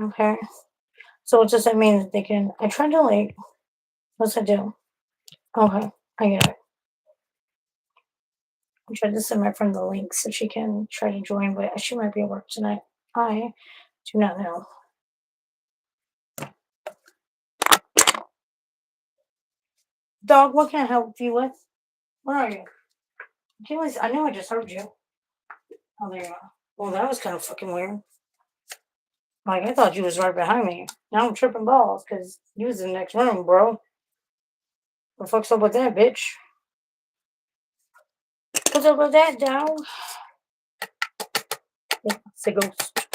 Okay. So does that mean that they can? I tried to like. What's it do? Okay, I get it. I tried to send my friend the link so she can try to join, but she might be at work tonight. I do not know. Dog, what can I help you with? Where are you? I know I just heard you. Oh, there you are. Well, that was kind of fucking weird. Like, I thought you was right behind me. Now I'm tripping balls because you was in the next room, bro. What the fuck's up with that, bitch? What's up with that, dog? Yeah, it's a ghost.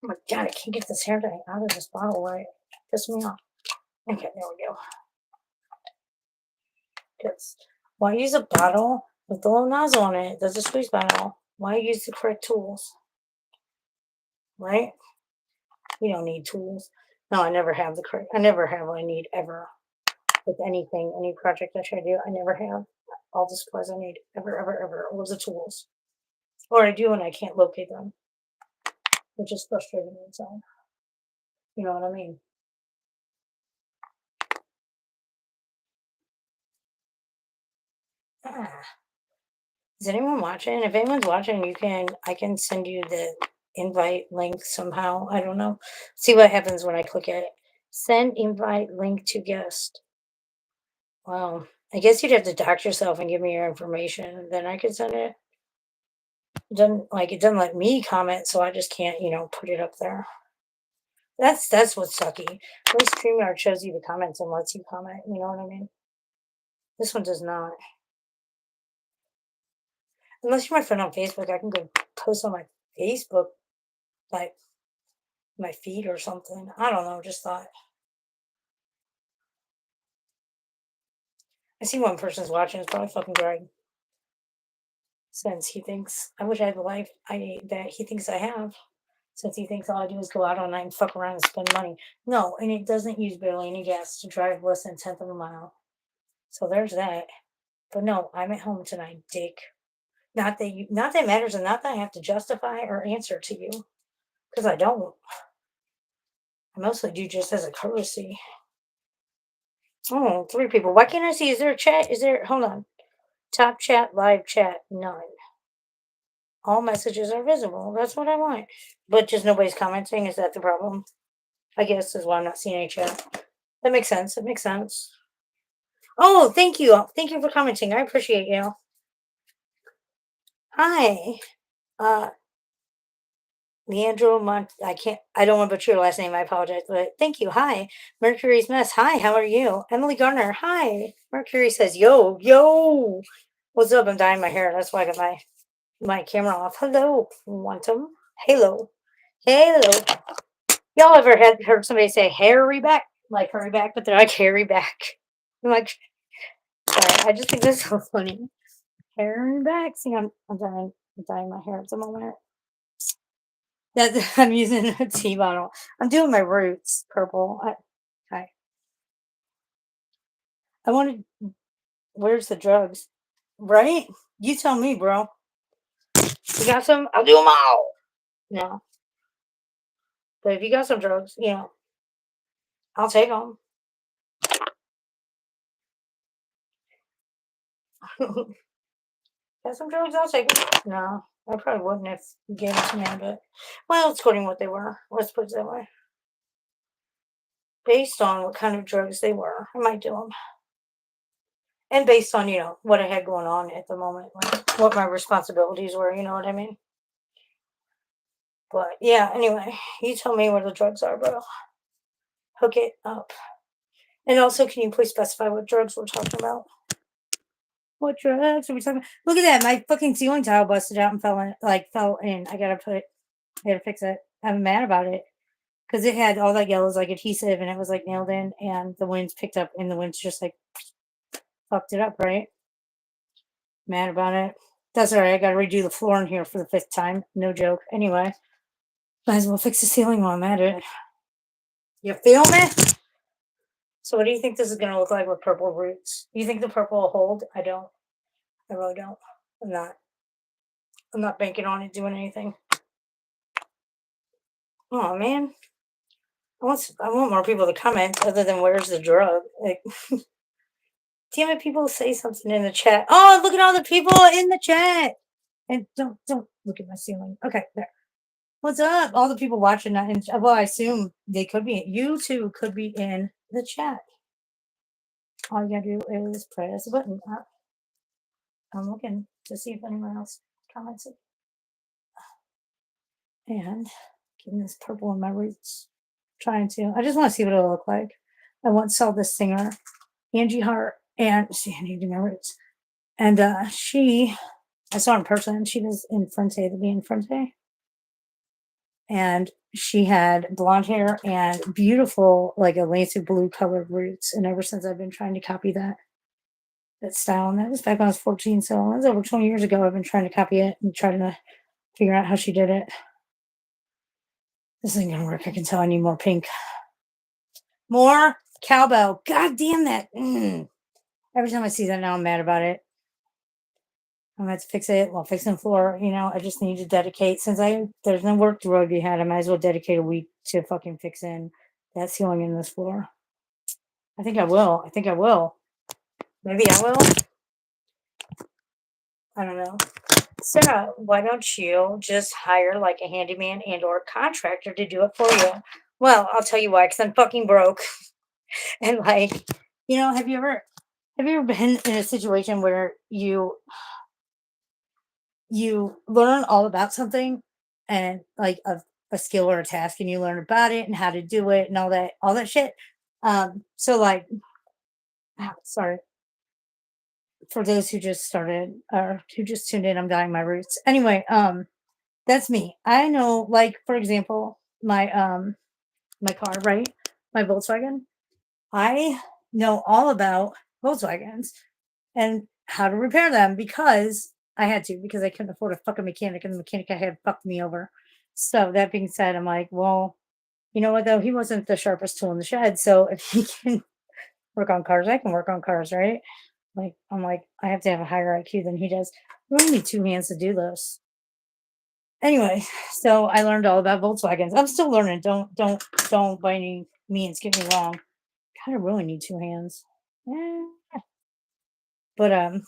Oh my god, I can't get this hair dye out of this bottle right. Piss me off. Okay, there we go. Yes. Why use a bottle with the little nozzle on it? There's a squeeze bottle. Why use the correct tools? Right? We don't need tools. No, I never have the correct. I never have what I need ever with anything, any project I try to do. I never have all the supplies I need ever, ever, ever. All the tools, or I do and I can't locate them, which is frustrating inside. You know what I mean? Ah. Is anyone watching? If anyone's watching, I can send you the invite link somehow. I don't know. See what happens when I click it. Send invite link to guest. Well, I guess you'd have to dox yourself and give me your information, and then I could send it. It doesn't let me comment, so I just can't, put it up there. That's what's sucky. At least StreamYard shows you the comments and lets you comment. You know what I mean? This one does not. Unless you're my friend on Facebook, I can go post on my Facebook, like my feed or something. I don't know. Just thought. I see one person's watching. It's probably fucking Greg. Since he thinks I wish I had the life that he thinks I have. Since he thinks all I do is go out all night and fuck around and spend money. No, and it doesn't use barely any gas to drive less than a tenth of a mile. So there's that. But no, I'm at home tonight, dick. Not that it matters, and not that I have to justify or answer to you, because I don't. I mostly do just as a courtesy. Oh, 3 people. Why can't I see? Is there a chat? Hold on. Top chat, live chat, none. All messages are visible. That's what I want. But just nobody's commenting. Is that the problem? I guess is why I'm not seeing any chat. That makes sense. It makes sense. Oh, thank you. Thank you for commenting. I appreciate you. Hi. Uh, Leandro I don't want to butcher your last name. I apologize. But thank you. Hi. Mercury's Mess. Hi. How are you? Emily Garner. Hi. Mercury says, yo, yo. What's up? I'm dyeing my hair. That's why I got my camera off. Hello, Quantum. Hello. Hello. Y'all ever heard somebody say hurry back? Like hurry back, but they're like hurry back. I'm like, sorry, I just think that's so funny. Hurry back. See, I'm dyeing my hair at the moment. That I'm using a tea bottle. I'm doing my roots purple. I wanted. Where's the drugs? Right? You tell me, bro. You got some? I'll do them all. No, but if you got some drugs, I'll take them. Got some drugs? I'll take them. No, I probably wouldn't if you gave them to me, but well, it's according to what they were. Let's put it that way. Based on what kind of drugs they were, I might do them. And based on, what I had going on at the moment, like what my responsibilities were, you know what I mean? But yeah, anyway, you tell me where the drugs are, bro. Hook it up. And also, can you please specify what drugs we're talking about? What drugs are we talking about? Look at that. My fucking ceiling tile busted out and fell in. I gotta fix it. I'm mad about it. Because it had all that yellows like adhesive and it was like nailed in and the winds picked up and the winds just like fucked it up, right? Mad about it. That's all right. I got to redo the floor in here for the 5th time. No joke. Anyway, might as well fix the ceiling while I'm at it. You feel me? So, what do you think this is going to look like with purple roots? You think the purple will hold? I don't. I really don't. I'm not banking on it doing anything. Oh man, I want more people to comment other than where's the drug? Like, damn it, people say something in the chat. Oh, look at all the people in the chat. And don't look at my ceiling. Okay, there. What's up? All the people watching that. Well, I assume they could be. You two could be in the chat. All you gotta do is press a button. I'm looking to see if anyone else comments it. And getting this purple in my roots. Trying to. I just want to see what it'll look like. I once saw this singer, Angie Hart, and see, I need to my roots. And I saw her in person. She was in Frente, the band Frente. And she had blonde hair and beautiful, like Atlantic blue colored roots. And ever since I've been trying to copy that style. And that was back when I was 14. So that was over 20 years ago. I've been trying to copy it and trying to figure out how she did it. This isn't gonna work. I can tell I need more pink. More cowbell. God damn that. Every time I see that now, I'm mad about it. I'm gonna have to fix it while fixing the floor. I just need to dedicate, since there's no work to be had, I might as well dedicate a week to fucking fixing that ceiling in this floor. I think I will. Maybe I will. I don't know. Sarah, why don't you just hire like a handyman and or contractor to do it for you? Well, I'll tell you why, because I'm fucking broke. And like, have you ever been in a situation where you learn all about something, and like a skill or a task, and you learn about it and how to do it and all that shit. So like, sorry for those who just started or who just tuned in, I'm dying my roots. Anyway, that's me. I know, like, for example, my car, right? My Volkswagen. I know all about Volkswagens and how to repair them because I had to, because I couldn't afford a fucking mechanic, and the mechanic I had fucked me over. So that being said, I'm like, well, you know what though? He wasn't the sharpest tool in the shed. So if he can work on cars, I can work on cars, right? Like, I'm like, I have to have a higher IQ than he does. We only need two hands to do this. Anyway, so I learned all about Volkswagens. I'm still learning. Don't by any means get me wrong. Kind of really need two hands. Eh. But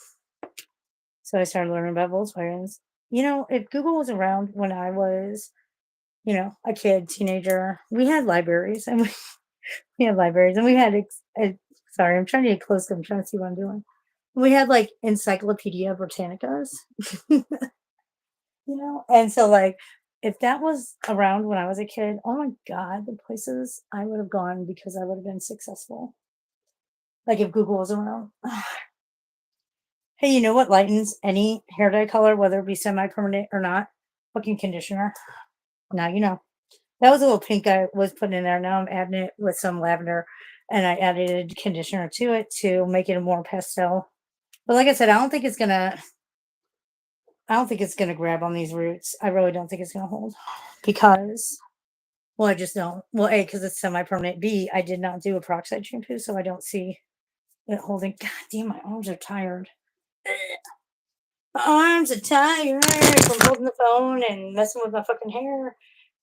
so I started learning about Volkswagens. If Google was around when I was, a kid, teenager, we had libraries, and we had libraries, and we had sorry, I'm trying to get close. I'm trying to see what I'm doing. We had like Encyclopedia Britannicas, and so like if that was around when I was a kid, oh my god, the places I would have gone because I would have been successful. Like if Google was around. Hey, you know what lightens any hair dye color, whether it be semi-permanent or not? Fucking conditioner. Now you know. That was a little pink I was putting in there. Now I'm adding it with some lavender, and I added conditioner to it to make it a more pastel. But like I said, I don't think it's gonna grab on these roots. I really don't think it's gonna hold because, well, I just don't. Well, A, because it's semi-permanent. B, I did not do a peroxide shampoo, so I don't see it holding. God damn, my arms are tired. My arms are tired from holding the phone and messing with my fucking hair.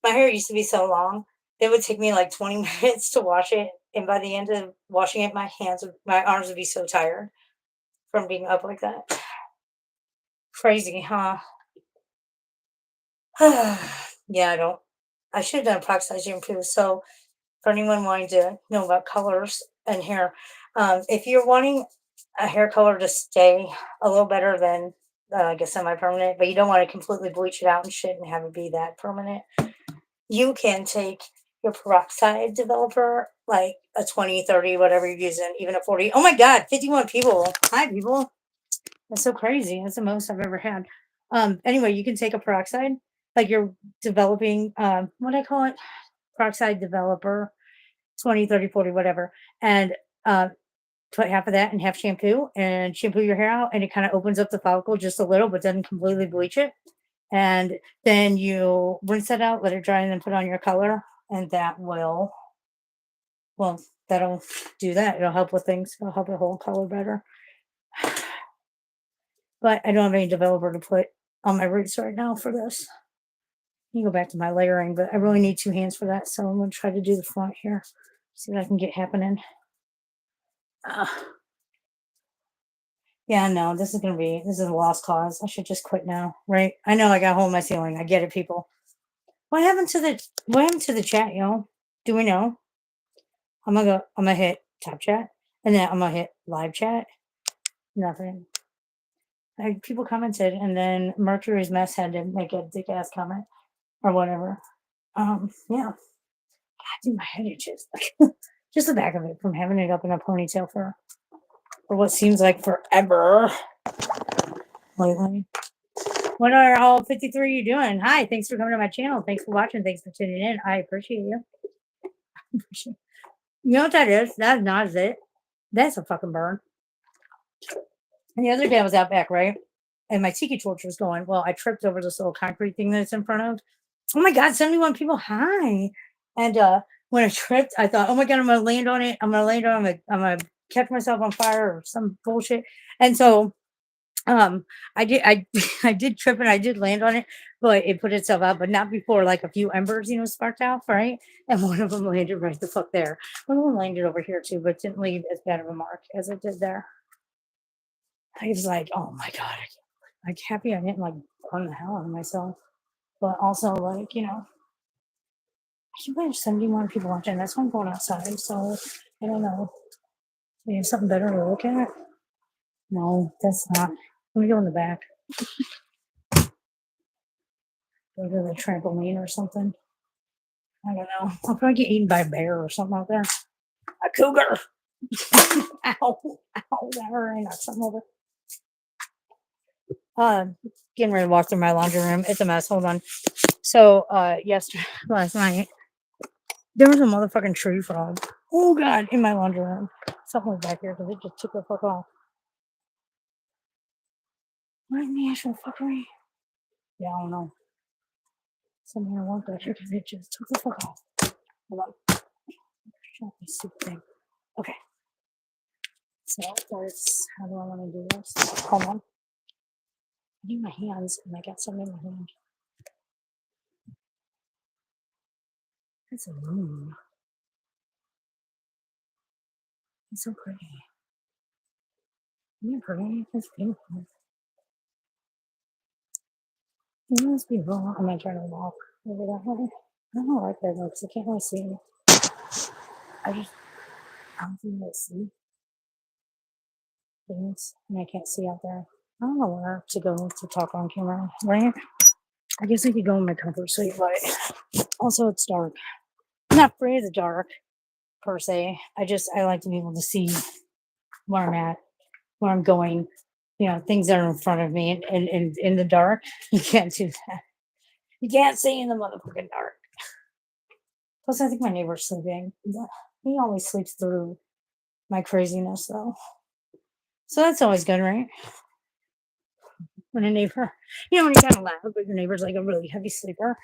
My hair used to be so long. It would take me like 20 minutes to wash it. And by the end of washing it, my arms would be so tired from being up like that. Crazy, huh? Yeah, I should have done a peroxide shampoo. So for anyone wanting to know about colors and hair, if you're wanting a hair color to stay a little better than I guess semi-permanent, but you don't want to completely bleach it out and shit and have it be that permanent, you can take your peroxide developer, like a 20, 30, whatever you're using, even a 40. Oh my God, 51 people. Hi, people. That's so crazy. That's the most I've ever had. Anyway, you can take a peroxide, like you're developing, what do I call it? Peroxide developer, 20, 30, 40, whatever. And put half of that in half shampoo and shampoo your hair out, and it kind of opens up the follicle just a little, but doesn't completely bleach it. And then you rinse it out, let it dry, and then put on your color, and well, that'll do that. It'll help with things. It'll help it hold color better. But I don't have any developer to put on my roots right now for this. You go back to my layering, but I really need 2 hands for that, so I'm gonna try to do the front here. See what I can get happening. Uh, yeah, no, this is a lost cause. I should just quit now, right? I know I got a hole in my ceiling. I get it, people. What happened to the chat, y'all? Do we know? I'm gonna hit top chat, and then I'm gonna hit live chat. Nothing. People commented, and then Mercury's mess had to make a dick ass comment or whatever. Yeah. God, dude, my head itches. Just the back of it from having it up in a ponytail for what seems like forever lately. What are all 53 you doing? Hi, thanks for coming to my channel. Thanks for watching. Thanks for tuning in. I appreciate you. You know what that is? That's not it. That's a fucking burn. And the other day I was out back, right? And my tiki torch was going. Well, I tripped over this little concrete thing that's in front of. Oh my God, 71 people. Hi. And when I tripped, I thought, oh my God, I'm gonna land on it. I'm gonna catch myself on fire or some bullshit. And so I I did trip and I did land on it, but it put itself out, but not before like a few embers, sparked out, right? And one of them landed right the fuck there. One of them landed over here too, but didn't leave as bad of a mark as it did there. I was like, oh my God, I'm happy I didn't like burn the hell out of myself. But also like, I can believe 71 people watching. That's why I'm going outside. So I don't know. You have something better to look at? No, that's not. Let me go in the back. Go to the trampoline or something. I don't know. I'll probably get eaten by a bear or something out there. A cougar. Ow. Ow. That hurt. I knocked something over. Getting ready to walk through my laundry room. It's a mess. Hold on. So, last night, there was a motherfucking tree frog. Oh, God, in my laundry room. Something was back here because it just took the fuck off. What in the actual fuckery? Yeah, I don't know. Something I want back here because it just took the fuck off. Hold on. Shut this stupid thing. Okay. So that's how do I want to do this? Hold on. I need my hands and I got something in my hand. That's a moon. It's so pretty. Isn't it pretty? It's beautiful. It must be wrong. I'm gonna try to walk over that way. I don't like that though because I can't really see. I don't think I see things and I can't see out there. I don't know where to go to talk on camera, right? I guess I could go in my comfort suite, but also it's dark. I'm not afraid of the dark per se. I like to be able to see where I'm at, where I'm going. Things that are in front of me, and in the dark, you can't do that. You can't see in the motherfucking dark. Plus, I think my neighbor's sleeping. He always sleeps through my craziness, though. So that's always good, right? When a neighbor, when you're kind of loud, but your neighbor's like a really heavy sleeper.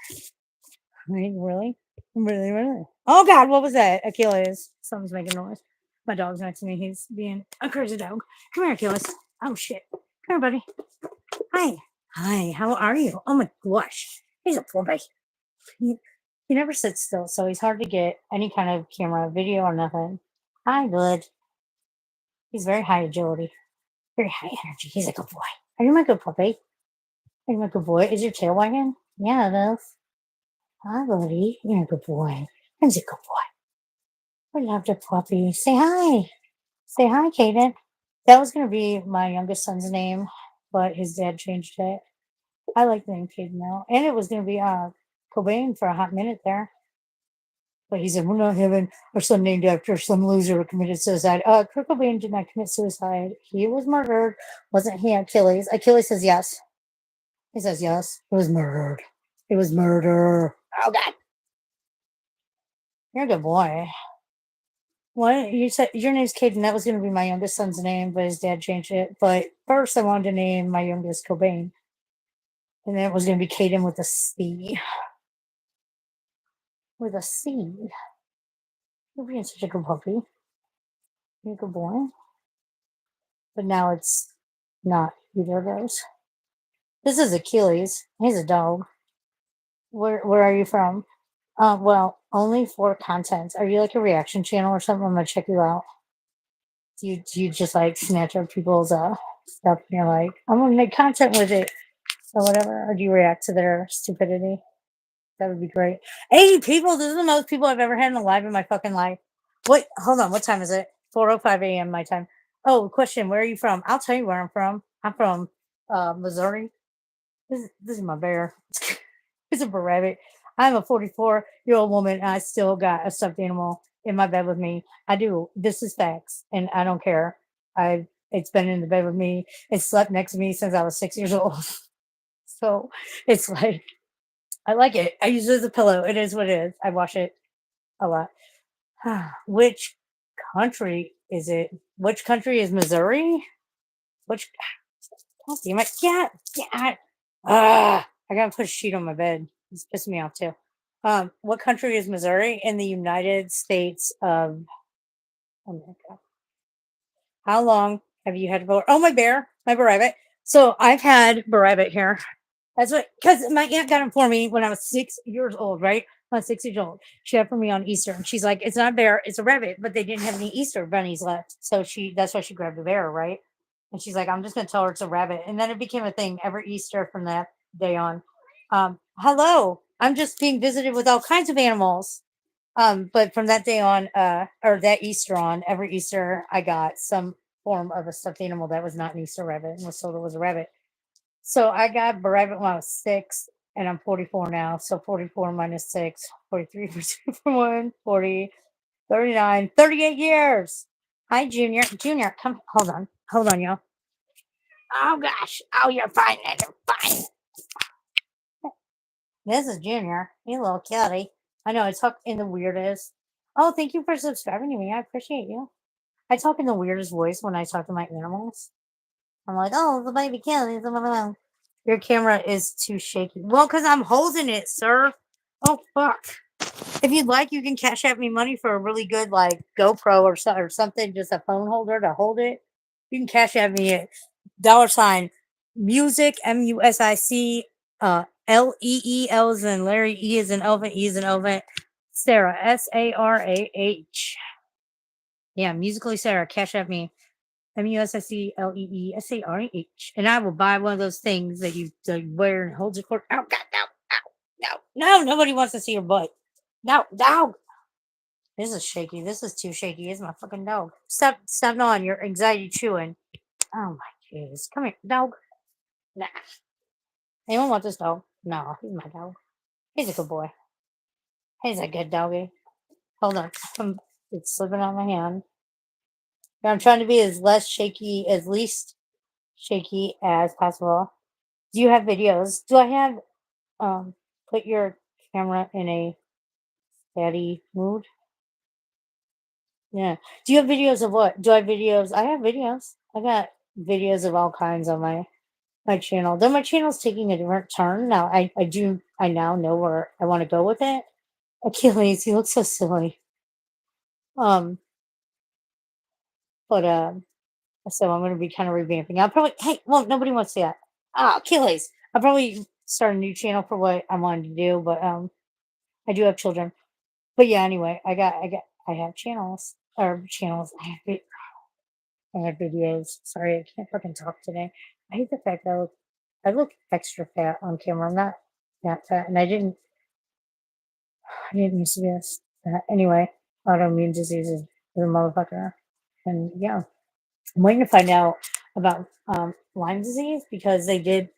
Right? Really? Really, really. Oh, God, what was that? Achilles. Something's making noise. My dog's next to me. He's being a crazy dog. Come here, Achilles. Oh, shit. Come here, buddy. Hi. Hi, how are you? Oh, my gosh. He's a puppy. He never sits still, so he's hard to get any kind of camera, video, or nothing. Hi, bud. He's very high agility, very high energy. He's a good boy. Are you my good puppy? Are you my good boy? Is your tail wagging? Yeah, it is. Hi, buddy. You're a good boy. He's a good boy. I love the puppy. Say hi. Say hi, Kaden. That was going to be my youngest son's name, but his dad changed it. I like the name Caden now. And it was going to be Cobain for a hot minute there. But he said, we're not having our son named after some loser who committed suicide. Kurt Cobain did not commit suicide. He was murdered. Wasn't he Achilles? Achilles says yes. He says yes. It was murdered. It was murder. Oh, God. You're a good boy. What? You said your name's Caden. That was going to be my youngest son's name, but his dad changed it. But first, I wanted to name my youngest Cobain. And then it was going to be Caden with a C. With a C. You're being such a good puppy. You're a good boy. But now it's not either of those. This is Achilles. He's a dog. Where are you from? Well, only for content. Are you like a reaction channel or something? I'm gonna check you out. Do you just like snatch up people's stuff and you're like, I'm gonna make content with it or whatever? Or do you react to their stupidity? That would be great. 80 people. This is the most people I've ever had in a live in my fucking life. Wait, hold on. What time is it? 4:05 a.m. my time. Oh, question. Where are you from? I'll tell you where I'm from. I'm from Missouri. This is my bear. It's a rabbit. I'm a 44-year-old woman. And I still got a stuffed animal in my bed with me. I do. This is facts, and I don't care. I It's been in the bed with me. It slept next to me since I was 6 years old. So it's like I like it. I use it as a pillow. It is what it is. I wash it a lot. Which country is it? Which country is Missouri? Which Oh, damn it. Yeah. I gotta put a sheet on my bed. It's pissing me off too. What country is Missouri? In the United States of America. How long have you had a Oh, my bear rabbit. So I've had bear rabbit here. That's what, because my aunt got him for me when I was 6 years old, right? When I was 6 years old. She had it for me on Easter. And she's like, it's not a bear, it's a rabbit. But they didn't have any Easter bunnies left. So that's why she grabbed the bear, right? And she's like, I'm just going to tell her it's a rabbit. And then it became a thing every Easter from that day on. Hello. I'm just being visited with all kinds of animals. But from that day on, or that Easter on, every Easter, I got some form of a stuffed animal that was not an Easter rabbit and was told it was a rabbit. So I got rabbit when I was 6, and I'm 44 now. So 44 minus 6, 43 for 2 for 1, 40, 39, 38 years. Hi, Junior. Junior, come. Hold on, y'all. Oh, gosh. Oh, you're fine. You're fine. This is Junior. You little kitty. I know, I talk in the weirdest. Oh, thank you for subscribing to me. I appreciate you. I talk in the weirdest voice when I talk to my animals. I'm like, oh, the baby kitty. Your camera is too shaky. Well, because I'm holding it, sir. Oh, fuck. If you'd like, you can cash out me money for a really good, like, GoPro or something, just a phone holder to hold it. You can cash out me at $ music, MUSIC, LEEL is in Larry, E is in elephant, E is in elephant, Sarah, SARAH. Yeah, musically Sarah, cash out me. MUSICLEESARAH. And I will buy one of those things that you wear and holds it for. Oh, God, no. Nobody wants to see your butt. No, dog. This is shaky. This is too shaky. It's my fucking dog. Stop gnawing. Your anxiety chewing. Oh, my jeez. Come here, dog. Nah. Anyone want this dog? No, he's my dog. He's a good boy. He's a good doggy. Hold on. It's slipping on my hand. I'm trying to be as least shaky as possible. Do you have videos? Do I have put your camera in a steady mood? Yeah. Do you have videos of what? Do I have videos? I have videos. I got videos of all kinds on my channel. Though my channel's taking a different turn now. I now know where I want to go with it. Achilles, he looks so silly. Um, but so I'm gonna be kind of revamping. I'll probably nobody wants to see that. Achilles. I'll probably start a new channel for what I wanted to do, but I do have children. But yeah, anyway, I have channels or channels. I have videos. Sorry, I can't fucking talk today. I hate the fact that I look extra fat on camera. I'm not that fat, and I didn't used to be this fat. Anyway, autoimmune disease is a motherfucker, and yeah, I'm waiting to find out about Lyme disease because they did.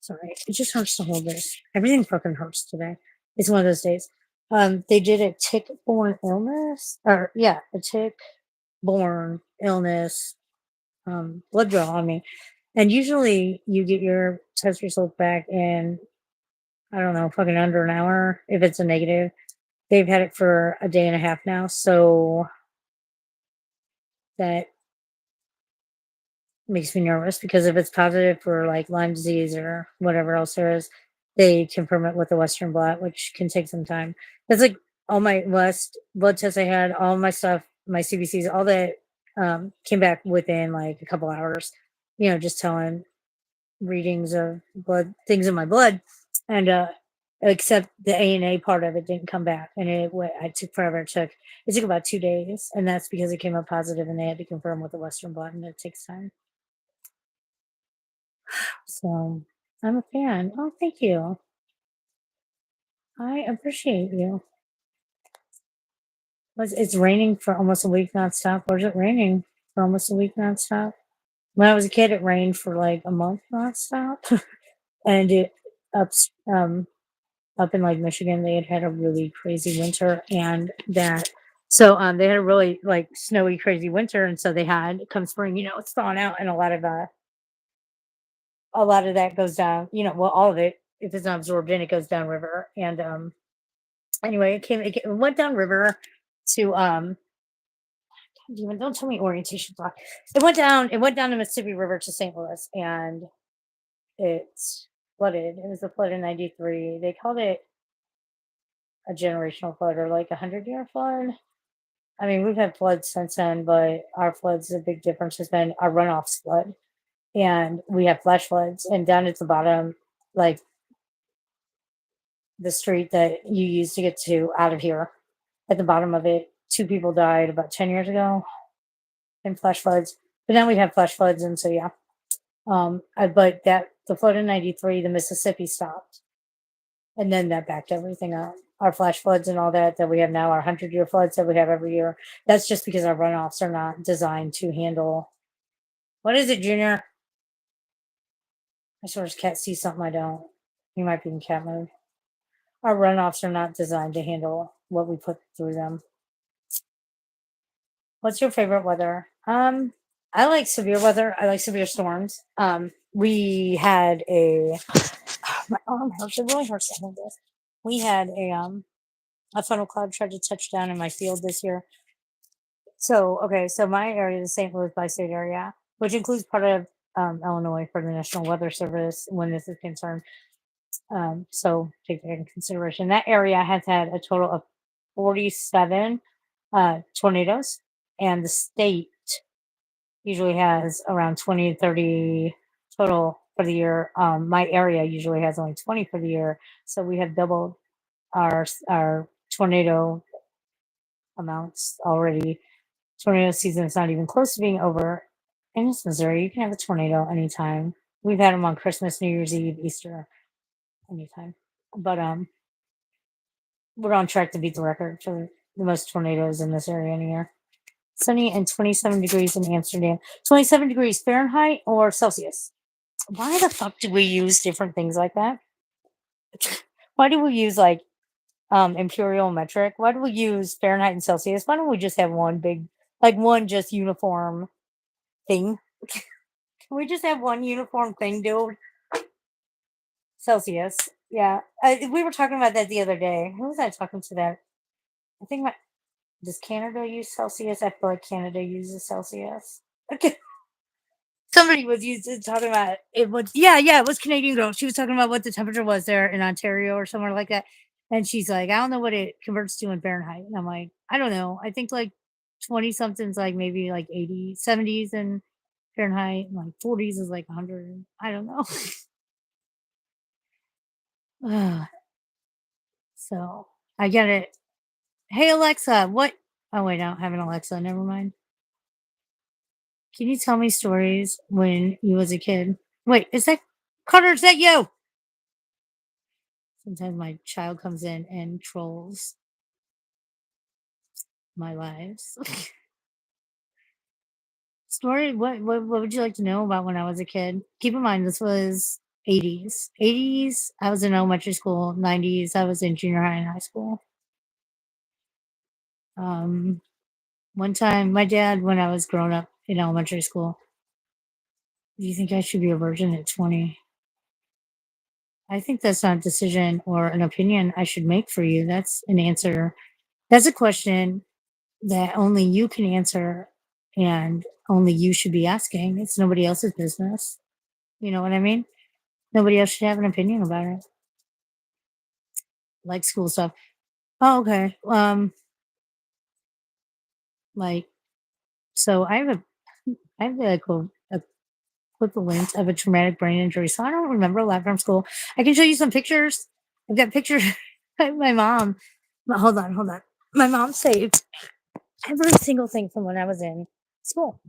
Sorry, it just hurts to hold this. Everything fucking hurts today. It's one of those days. They did a tick-borne illness, or yeah, a tick-borne illness blood draw on me, and usually you get your test results back in I don't know, fucking under an hour if it's a negative. They've had it for a day and a half now, so that makes me nervous because if it's positive for like Lyme disease or whatever else there is, they confirm it with a Western blot, which can take some time. That's like all my last blood tests I had, all my stuff, my CBCs, all that came back within like a couple hours. Just telling readings of blood, things in my blood. and except the A&A part of it didn't come back, and it took forever. It took about 2 days, and that's because it came up positive, and they had to confirm with the Western blot, and it takes time. So I'm a fan. Oh, thank you. I appreciate you. It's raining for almost a week nonstop, or is it raining for almost a week nonstop? When I was a kid, it rained for like a month nonstop, and it up up in like Michigan, they had a really crazy winter, and that they had a really like snowy, crazy winter, and so they had come spring, it's thawing out, and a lot of that goes down, well, all of it, if it's not absorbed in, it goes down river, and anyway, it went down river to don't tell me orientation block. It went down the Mississippi River to St. Louis, and it's flooded. It was a flood in '93. They called it a generational flood or like 100-year flood. I mean, we've had floods since then, but our floods, the big difference has been our runoffs flood, and we have flash floods. And down at the bottom, like the street that you used to get to out of here, at the bottom of it, two people died about 10 years ago in flash floods. But now we have flash floods, and so yeah. But that the flood in '93, the Mississippi stopped, and then that backed everything up. Our flash floods and all that we have now, our 100-year floods that we have every year. That's just because our runoffs are not designed to handle. What is it, Junior? I swear his cat sees something I don't. He might be in cat mode. Our runoffs are not designed to handle what we put through them. What's your favorite weather? I like severe weather. I like severe storms. We had a my arm hurts. It really hurts to hold this. We had a funnel cloud tried to touch down in my field this year. So okay, so my area, the St. Louis bi-state area, which includes part of Illinois for the National Weather Service when this is concerned. So take that into consideration. That area has had a total of 47 tornadoes, and the state usually has around 20 to 30 total for the year. My area usually has only 20 for the year, so we have doubled our tornado amounts already. Tornado season is not even close to being over. And it's Missouri. You can have a tornado anytime. We've had them on Christmas, New Year's Eve, Easter, anytime. But we're on track to beat the record for the most tornadoes in this area in a year. Sunny and 27 degrees in Amsterdam. 27 degrees Fahrenheit or Celsius? Why the fuck do we use different things like that? Why do we use like imperial metric? Why do we use Fahrenheit and Celsius? Why don't we just have one big, like one just uniform thing? Can we just have one uniform thing, dude? Celsius. Yeah. We were talking about that the other day. Who was I talking to that? I think does Canada use Celsius? I feel like Canada uses Celsius. Okay. Somebody was talking about it was it was Canadian girl. She was talking about what the temperature was there in Ontario or somewhere like that. And she's like, I don't know what it converts to in Fahrenheit. And I'm like, I don't know. I think like 20 something's like maybe like 80, 70s in Fahrenheit, and like 40s is like 100. I don't know. So I get it. Hey Alexa, what? Oh wait, I don't have an Alexa. Never mind. Can you tell me stories when you was a kid? Wait, is that Carter? Is that you? Sometimes my child comes in and trolls my lives. Story. What would you like to know about when I was a kid? Keep in mind this was 80s. 80s. I was in elementary school. 90s. I was in junior high and high school. Um, One time, my dad, when I was growing up in elementary school, do you think I should be a virgin at 20? I think that's not a decision or an opinion I should make for you. That's an answer. That's a question that only you can answer and only you should be asking. It's nobody else's business. You know what I mean? Nobody else should have an opinion about it. Like school stuff. Oh, okay. Like, so I have a with the lens of a traumatic brain injury. So I don't remember a lot from school. I can show you some pictures. I've got pictures of my mom. Hold on, hold on. My mom saved every single thing from when I was in school.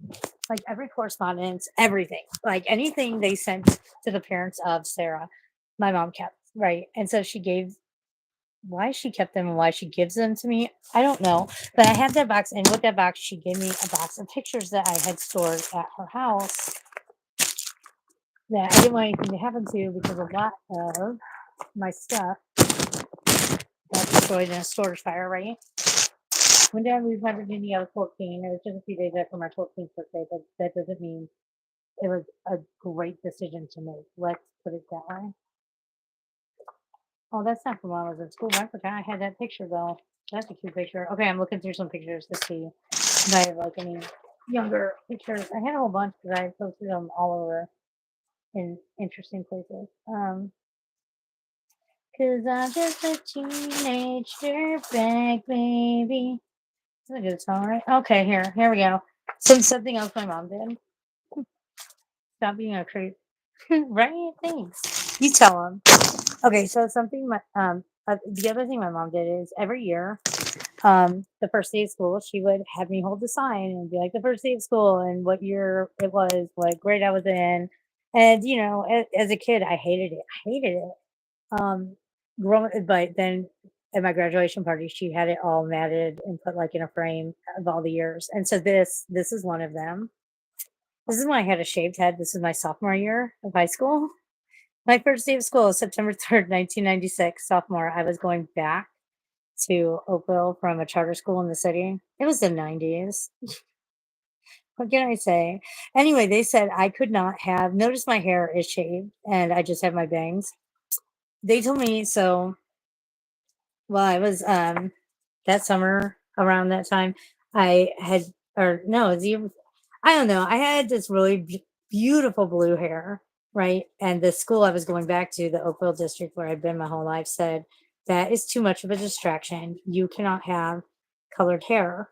Like every correspondence, everything. Like anything they sent to the parents of Sarah, my mom kept, right? And so she gave why she kept them and why she gives them to me, I don't know. But I had that box, and with that box, she gave me a box of pictures that I had stored at her house that I didn't want anything to happen to because a lot of my stuff got destroyed in a storage fire, right? When did I move to Virginia? I was 14. It was just a few days after my 14th birthday, but that doesn't mean it was a great decision to make. Let's put it that way. Oh, that's not from when I was in school. I forgot I had that picture though. That's a cute picture. Okay, I'm looking through some pictures to see if I have like any younger pictures. I had a whole bunch because I posted them all over in interesting places. Cause I'm just a teenage dirtbag baby. That's a good song, right? Okay, here we go. Something else my mom did. Stop being a creep. Right? Thanks. You tell them. Okay, so something the other thing my mom did is every year, the first day of school, she would have me hold the sign and be like the first day of school and what year it was, what grade I was in. And as a kid, I hated it. I hated it. But then at my graduation party, she had it all matted and put like in a frame of all the years. And so this is one of them. This is when I had a shaved head. This is my sophomore year of high school. My first day of school, September 3rd, 1996, sophomore. I was going back to Oakville from a charter school in the city. It was the 90s. What can I say? Anyway, they said I could not have, notice my hair is shaved and I just have my bangs. They told me so. Well, I was that summer around that time, I had or no, it's even I don't know. I had this really beautiful blue hair, right? And the school I was going back to, the Oakville district where I'd been my whole life, said that is too much of a distraction. You cannot have colored hair.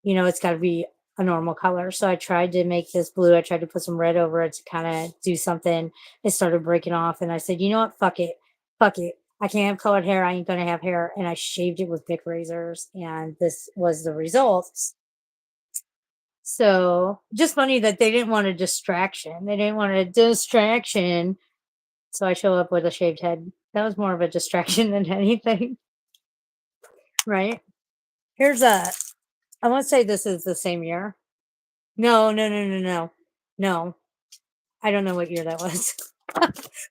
It's got to be a normal color. So I tried to make this blue. I tried to put some red over it to kind of do something. It started breaking off, and I said, you know what? Fuck it, fuck it. I can't have colored hair. I ain't gonna have hair, and I shaved it with Bic razors, and this was the results. So just funny that they didn't want a distraction. They didn't want a distraction. So I show up with a shaved head. That was more of a distraction than anything, right? Here's I want to say this is the same year. No, no, no, no, no. No, I don't know what year that was.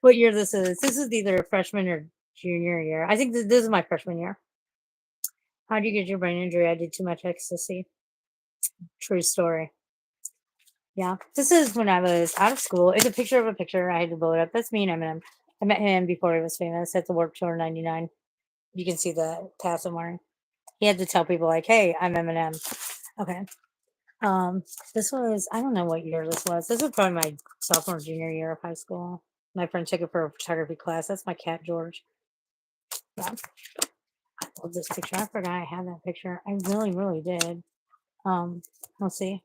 What year this is. This is either freshman or junior year. I think this is my freshman year. How do you get your brain injury? I did too much ecstasy. True story. Yeah. This is when I was out of school. It's a picture of a picture. I had to blow it up. That's me and Eminem. I met him before he was famous at the Warped Tour 99. You can see the pass I'm wearing. He had to tell people like, hey, I'm Eminem. Okay. This was I don't know what year this was. This was probably my sophomore junior year of high school. My friend took it for a photography class. That's my cat George. Yeah, I love this picture. I forgot I had that picture. I really, really did. Let's see.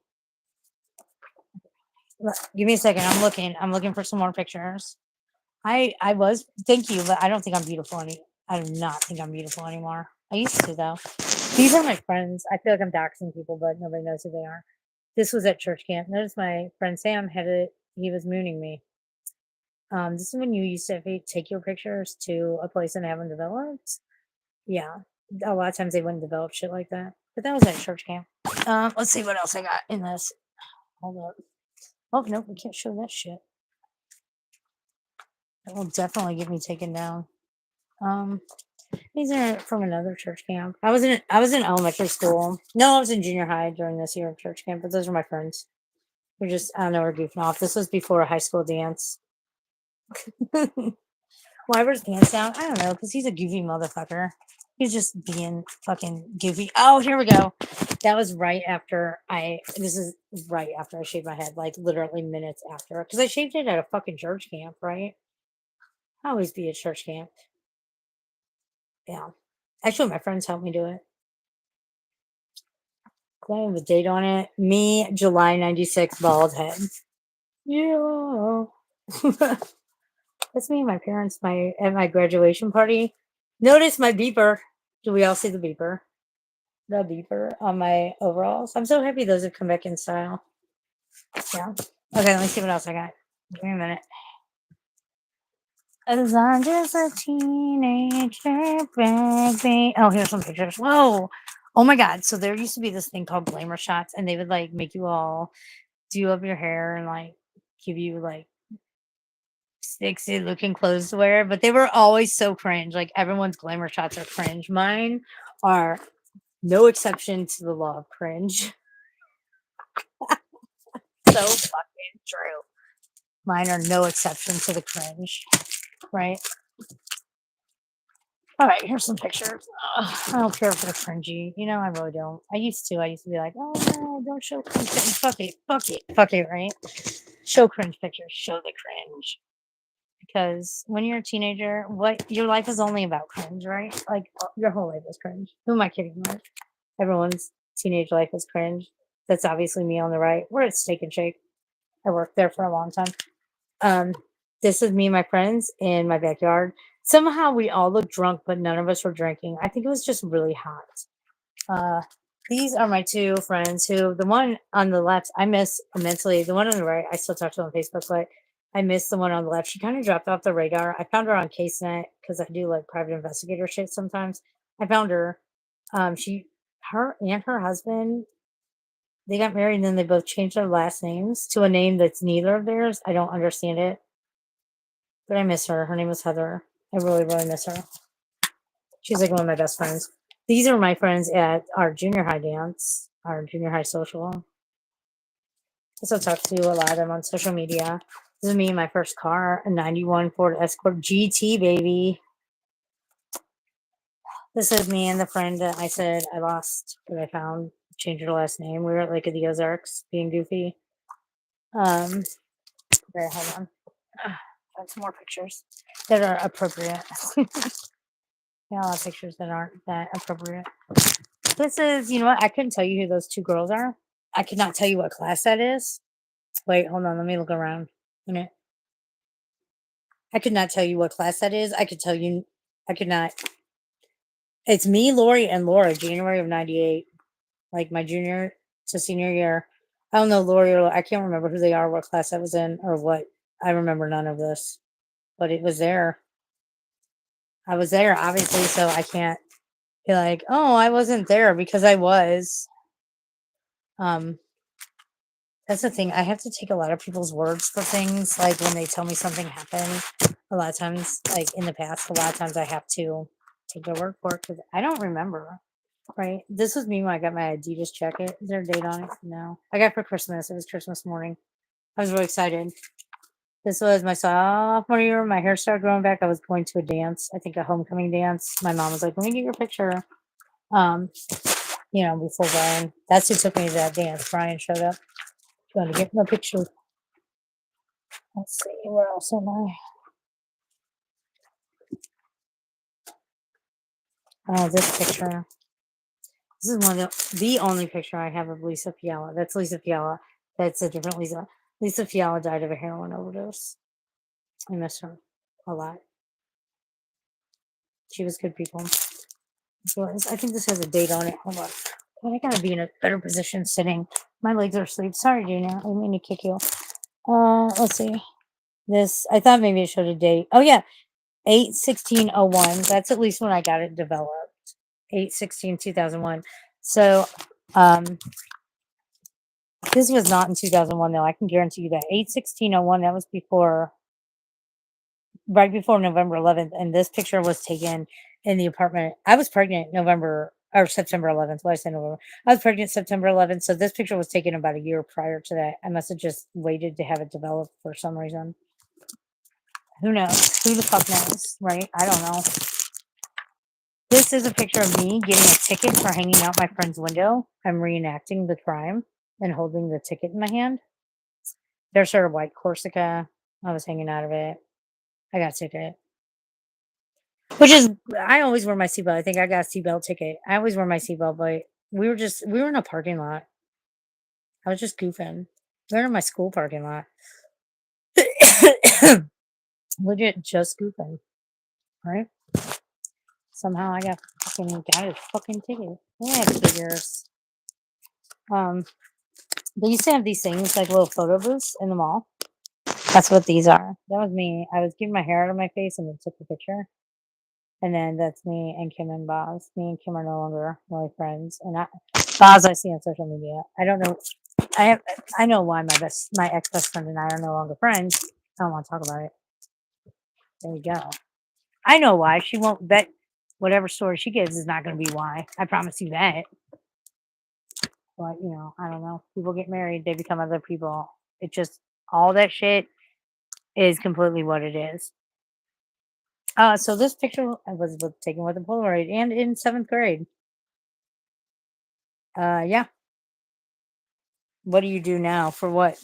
Give me a second. I'm looking for some more pictures. I was thank you, but I don't think I'm beautiful I do not think I'm beautiful anymore. I used to though. These are my friends. I feel like I'm doxing people, but nobody knows who they are. This was at church camp. Notice my friend Sam had it. He was mooning me. This is when you used to take your pictures to a place and have them developed. Yeah, a lot of times they wouldn't develop shit like that. But that was at church camp. Let's see what else I got in this. Hold up. Oh no, we can't show that shit. That will definitely get me taken down. These are from another church camp. I was in elementary school. No, I was in junior high during this year of church camp, but those are my friends. We're just I don't know, we're goofing off. This was before a high school dance. Why were his pants down? I don't know, because he's a goofy motherfucker. He's just being fucking goofy. Oh, here we go. That was right after this is right after I shaved my head, like literally minutes after. Because I shaved it at a fucking church camp, right? I always be at church camp. Yeah. Actually, my friends helped me do it. I have a date on it. Me, July 96, bald head. Yeah. That's me and my parents, my at my graduation party. Notice my beeper. Do we all see the beeper? The beeper on my overalls. I'm so happy those have come back in style. Yeah. Okay, let me see what else I got. Give me a minute. As I'm just a teenager, baby. Oh, here's some pictures. Whoa. Oh my God. So there used to be this thing called glamour shots, and they would like make you all do up your hair and like give you like sexy looking clothes to wear, but they were always so cringe. Like everyone's glamour shots are cringe. Mine are no exception to the law of cringe. So fucking true. Mine are no exception to the cringe, right? All right, here's some pictures. Ugh, I don't care if they're cringy. You know, I really don't. I used to. I used to be like, oh no, don't show cringe pictures. Fuck it, fuck it, fuck it, right? Show cringe pictures. Show the cringe. Because when you're a teenager, what your life is only about cringe, right? Like your whole life is cringe. Who am I kidding? Like everyone's teenage life is cringe. That's obviously me on the right. We're at Steak and Shake. I worked there for a long time. Um, this is me and my friends in my backyard. Somehow we all looked drunk, but none of us were drinking. I think it was just really hot. Uh, these are my two friends who the one on the left I miss immensely. The one on the right, I still talk to on Facebook, but I miss the one on the left. She kind of dropped off the radar. I found her on CaseNet because I do like private investigator shit sometimes. I found her. Her and her husband, they got married and then they both changed their last names to a name that's neither of theirs. I don't understand it, but I miss her. Her name was Heather. I really, really miss her. She's like one of my best friends. These are my friends at our junior high dance, our junior high social. I still talk to a lot of them on social media. This is me in my first car, a 91 Ford Escort GT, baby. This is me and the friend that I said I lost, that I found, changed her last name. We were at Lake of the Ozarks being goofy. Um, okay, hold on. Find some more pictures that are appropriate. Yeah, a lot of pictures that aren't that appropriate. This is, you know what? I couldn't tell you who those two girls are. I could not tell you what class that is. Wait, hold on. Let me look around. A minute. I could not tell you what class that is. I could tell you. I could not. It's me, Lori, and Laura. January of '98, like my junior to senior year. I don't know Lori or I can't remember who they are, what class I was in, or what. I remember none of this, but it was there. I was there, obviously, so I can't be like, oh, I wasn't there because I was. Um, That's the thing. I have to take a lot of people's words for things. Like when they tell me something happened, a lot of times, like in the past, a lot of times I have to take their word for it because I don't remember. Right? This was me when I got my Adidas jacket. Is there a date on it? No. I got it for Christmas. It was Christmas morning. I was really excited. This was my sophomore year. My hair started growing back. I was going to a dance, I think a homecoming dance. My mom was like, let me get your picture. Um, before Brian. That's who took me to that dance. Brian showed up. Trying to get my picture. Let's see, where else am I? Oh, this picture. This is one of the only picture I have of Lisa Fiala. That's Lisa Fiala. That's a different Lisa. Lisa Fiala died of a heroin overdose. I miss her a lot. She was good people. So I think this has a date on it. Hold on. God, I gotta be in a better position sitting. My legs are asleep. Sorry, Junior. I didn't mean to kick you. Let's see. This I thought maybe it showed a date. Oh yeah, 8/16/01. That's at least when I got it developed. 8/16/2001. So this was not in 2001 though. I can guarantee you that 8/16/01. That was right before November 11th, and this picture was taken in the apartment. I was pregnant November or September 11th. Why did I say November? I was pregnant September 11th, so this picture was taken about a year prior to that. I must have just waited to have it developed for some reason. Who knows? Who the fuck knows, right? I don't know. This is a picture of me getting a ticket for hanging out my friend's window. I'm reenacting the crime and holding the ticket in my hand. There's her white Corsica. I was hanging out of it. I got a ticket. Which is, I always wear my seatbelt. I think I got a seatbelt ticket. I always wear my seatbelt, but we were in a parking lot. I was just goofing. We were in my school parking lot. Legit just goofing, right? Somehow I got a fucking ticket. Yeah, figures. Um, they used to have these things like little photo booths in the mall. That's what these are. That was me. I was getting my hair out of my face and then took the picture. And then that's me and Kim and Boz. Me and Kim are no longer really friends. And Boz I see on social media. I don't know. I know why my ex best friend and I are no longer friends. I don't want to talk about it. There we go. I know why. She won't bet whatever story she gives is not going to be why. I promise you that. But I don't know. People get married, they become other people. It just all that shit is completely what it is. So this picture was taken with a Polaroid and in 7th grade. Yeah. What do you do now for what?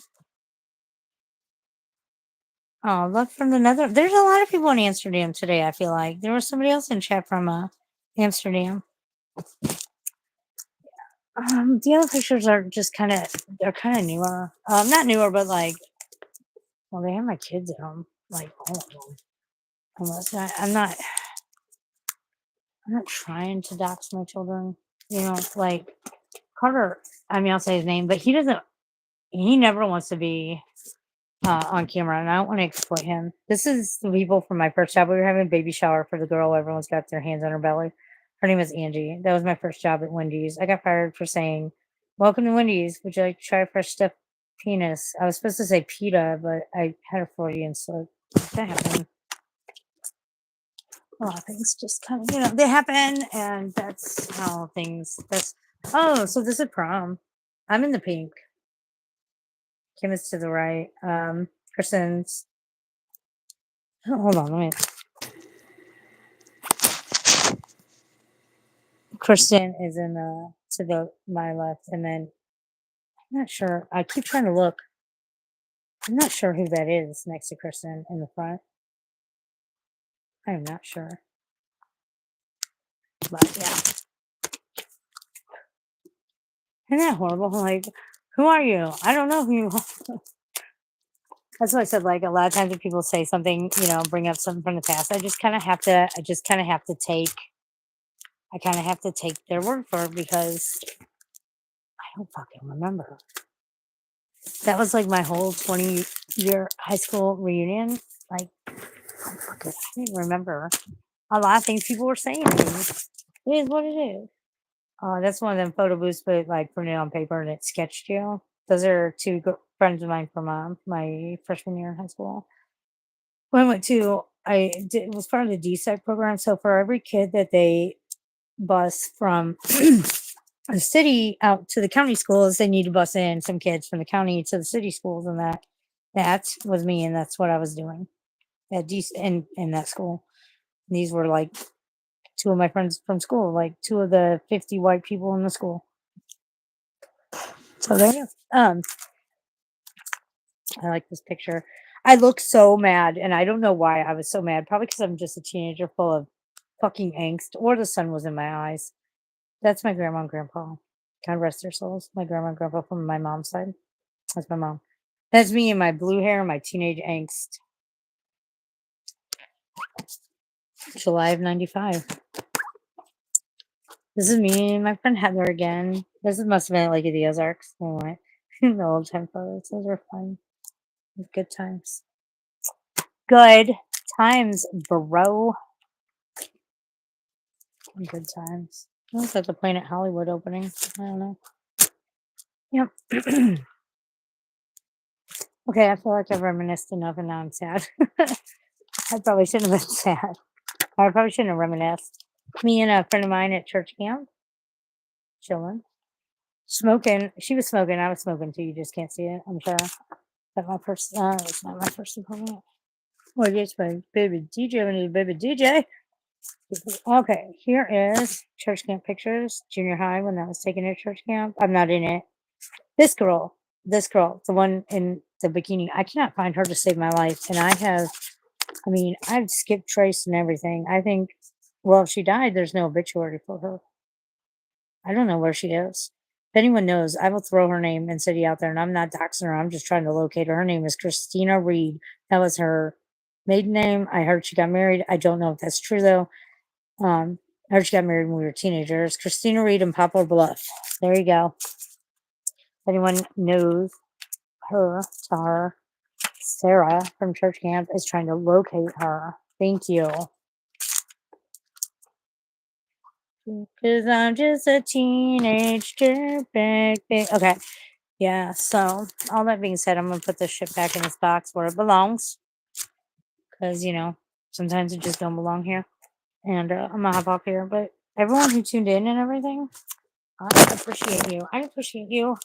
Oh, look from the nether. There's a lot of people in Amsterdam today. I feel like there was somebody else in chat from Amsterdam. The other pictures are just they're kind of newer. Not newer, but like, well, they have my kids at home, like all of them. Almost. I'm not trying to dox my children. Like Carter. I mean, I'll say his name, but he doesn't. He never wants to be on camera, and I don't want to exploit him. This is the people from my first job. We were having a baby shower for the girl. Everyone's got their hands on her belly. Her name is Angie. That was my first job at Wendy's. I got fired for saying, "Welcome to Wendy's. Would you like to try a fresh stuffed penis?" I was supposed to say pita, but I had a Freudian slip. That happened. A lot of things just kind of, they happen, and that's how things. So this is prom. I'm in the pink. Kim is to the right. Kristen's. Oh, hold on, let me. Kristen is in my left, and then I'm not sure. I keep trying to look. I'm not sure who that is next to Kristen in the front. I'm not sure, but yeah, isn't that horrible? Like, who are you? I don't know who you are. That's what I said. Like a lot of times, when people say something, bring up something from the past, I just kind of have to. I just kind of have to take. I kind of have to take their word for it because I don't fucking remember. That was like my whole 20-year high school reunion. Like, oh, fuck it. I didn't remember a lot of things people were saying to me. It is what it is. That's one of them photo booths, but like printed on paper and it sketched you. Those are two friends of mine from my freshman year in high school. When I went to, it was part of the DSEC program. So for every kid that they bus from the city out to the county schools, they need to bus in some kids from the county to the city schools, and that was me, and that's what I was doing at in that school. And these were like two of my friends from school, like two of the 50 white people in the school. So there you go. I like this picture. I look so mad, and I don't know why I was so mad. Probably because I'm just a teenager full of fucking angst, or the sun was in my eyes. That's my grandma and grandpa. God rest their souls. My grandma and grandpa from my mom's side. That's my mom. That's me and my blue hair and my teenage angst. July of 95. This is me and my friend Heather again. Must have been like the Ozarks. Anyway, the old time photos. Those were fun. Good times. Good times, bro. Good times. Looks like the Planet Hollywood opening. I don't know. Yep. Okay, I feel like I've reminisced enough and now I'm sad. I probably shouldn't have been sad. I probably shouldn't have reminisced. Me and a friend of mine at church camp, chilling, smoking. She was smoking. I was smoking too. You just can't see it. I'm sure. But it's not my first appointment. Well, yes, my baby DJ. We need a baby DJ. Okay, here is church camp pictures. Junior high when I was taken to church camp. I'm not in it. This girl, the one in the bikini. I cannot find her to save my life, and I've skipped trace and everything. I think, well, if she died, there's no obituary for her. I don't know where she is. anyone knows, I will throw her name and city out there, and I'm not doxing her. I'm just trying to locate her. Her name is Christina Reed. That was her maiden name. I heard she got married. I don't know if that's true though. I heard she got married when we were teenagers. Christina Reed in Poplar Bluff. There you go. If anyone knows her, tell her Sarah from church camp is trying to locate her. Thank you. Because I'm just a teenage dirtbag. Okay. Yeah. So, all that being said, I'm going to put this shit back in its box where it belongs. Because, sometimes it just don't belong here. And I'm going to hop off here. But everyone who tuned in and everything, I appreciate you. I appreciate you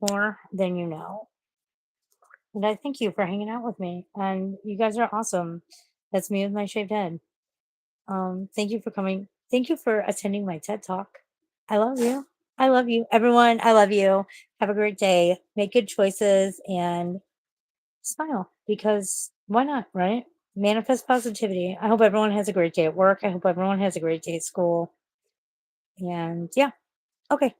more than you know. And I thank you for hanging out with me. And you guys are awesome. That's me with my shaved head. Thank you for coming. Thank you for attending my TED Talk. I love you. I love you. Everyone, I love you. Have a great day. Make good choices and smile because why not, right? Manifest positivity. I hope everyone has a great day at work. I hope everyone has a great day at school. And yeah, okay.